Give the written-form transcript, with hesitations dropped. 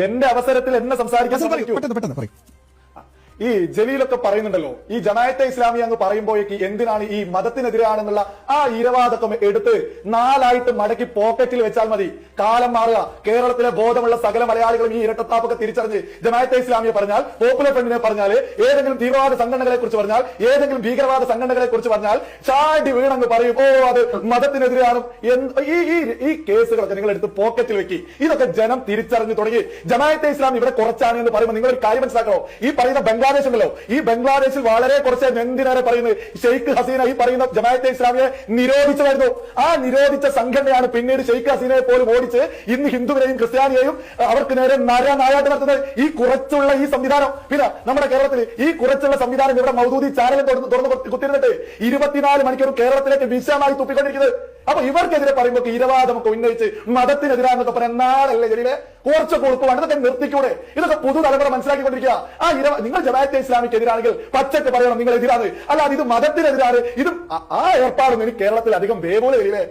എന്റെ അവസരത്തിൽ എന്നെ സംസാരിക്കാൻ പെട്ടെന്ന് ഈ ജലീലൊക്കെ പറയുന്നുണ്ടല്ലോ, ഈ ജമാഅത്തെ ഇസ്ലാമി അങ്ങ് പറയുമ്പോഴേക്ക് എന്തിനാണ് ഈ മതത്തിനെതിരാണെന്നുള്ള ആ ഇരവാദൊക്കെ എടുത്ത് നാലായിട്ട് മടക്കി പോക്കറ്റിൽ വെച്ചാൽ മതി. കാലം മാറുക. കേരളത്തിലെ ബോധമുള്ള സകല മലയാളികളും ഈ ഇരട്ടത്താപ്പൊക്കെ തിരിച്ചറിഞ്ഞ് ജമാഅത്തെ ഇസ്ലാമിയെ പറഞ്ഞാൽ, പോപ്പുലർ ഫ്രണ്ടിനെ പറഞ്ഞാൽ, ഏതെങ്കിലും തീവ്രവാദ സംഘടനകളെ കുറിച്ച് പറഞ്ഞാൽ, ഏതെങ്കിലും ഭീകരവാദ സംഘടനകളെ കുറിച്ച് പറഞ്ഞാൽ ചാടി വീണങ്ങ് പറയും, ഓ അത് മതത്തിനെതിരാണ്. ഈ കേസുകളൊക്കെ നിങ്ങൾ എടുത്ത് പോക്കറ്റിൽ വെക്കി. ഇതൊക്കെ ജനം തിരിച്ചറിഞ്ഞു തുടങ്ങി. ജമാഅത്തെ ഇസ്ലാം ഇവിടെ കുറച്ചാണ് എന്ന് പറയുമ്പോൾ നിങ്ങൾ ഒരു കാര്യം മനസ്സിലാക്കണോ? ഈ പറയുന്ന ബംഗ്ലാദേശ് ഉണ്ടല്ലോ, ഈ ബംഗ്ലാദേശിൽ വളരെ കുറച്ച് എന്തിനേറെ പറയുന്നത് ഷെയ്ഖ് ഹസീന ഈ പറയുന്ന ജമാഅത്തെ ഇസ്ലാമിയെ നിരോധിച്ചതായിരുന്നു. ആ നിരോധിച്ച സംഘടനയാണ് പിന്നീട് ഷെയ്ഖ് ഹസീനയെ പോലും ഓടിച്ച് ഇന്ന് ഹിന്ദുവിനെയും ക്രിസ്ത്യാനിയെയും അവർക്ക് നേരെ നായാട്ട് നടത്തുന്നത് ഈ കുറച്ചുള്ള ഈ സംവിധാനം. പിന്നെ നമ്മുടെ കേരളത്തിൽ ഈ കുറച്ചുള്ള സംവിധാനം ഇവിടെ മൗദൂദി ചാനലും തുറന്ന് കുത്തിരുന്നിട്ട് 24 മണിക്കൂർ കേരളത്തിലേക്ക് വിഷയമായി തുപ്പിക്കൊണ്ടിരിക്കുന്നത്. അപ്പൊ ഇവർക്കെതിരെ പറയുമ്പോൾ ഇരവാദമൊക്കെ ഉന്നയിച്ച് മതത്തിനെതിരാന്നൊക്കെ പറയാൻ നാളല്ലേ ജലീലെ? കുറച്ചൊക്കെ ഉൾക്കൊള്ളാണ്. ഇതൊക്കെ നിർത്തിക്കൂടെ? ഇതൊക്കെ പുതുതലമുറ മനസ്സിലാക്കിക്കൊണ്ടിരിക്കുക. ആ നിങ്ങൾ ജമാഅത്തെ ഇസ്ലാമിക്ക് എതിരാണെങ്കിൽ പച്ചക്ക് പറയണം നിങ്ങൾ എതിരാണ്, അല്ലാതെ ഇത് മതത്തിനെതിരാണ്. ഇതും ആ ഏർപ്പാടൊന്നും എനിക്ക് കേരളത്തിൽ അധികം വേപോലെ ജലീലെ.